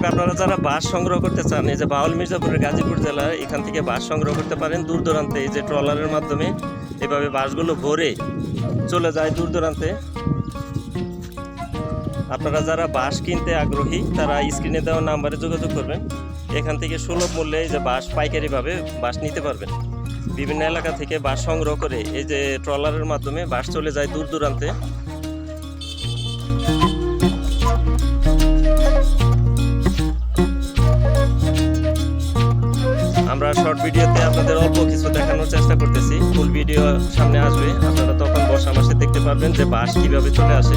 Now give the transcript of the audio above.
দর্শক, আপনারা যারা বাঁশ সংগ্রহ করতে চান, এই যে বাউল মির্জাপুরের গাজীপুর জেলার এখান থেকে বাঁশ সংগ্রহ করতে পারেন দূর দূরান্তে। এই যে ট্রলারের মাধ্যমে এভাবে বাঁশগুলো ভরে চলে যায় দূর দূরান্তে। আপনারা যারা বাঁশ কিনতে আগ্রহী তারা স্ক্রিনে দেওয়া নাম্বারে যোগাযোগ করবেন। এখান থেকে সুলভ মূল্যে এই যে বাঁশ পাইকারিভাবে বাঁশ নিতে পারবেন। বিভিন্ন এলাকা থেকে বাঁশ সংগ্রহ করে এই যে ট্রলারের মাধ্যমে বাঁশ চলে যায় দূর দূরান্তে। আমরা শর্ট ভিডিওতে আপনাদের অল্প কিছু দেখানোর চেষ্টা করতেছি, ফুল ভিডিও সামনে আসবে, আপনারা তখন বর্ষা মাসে দেখতে পারবেন যে বাঁশ কীভাবে চলে আসে।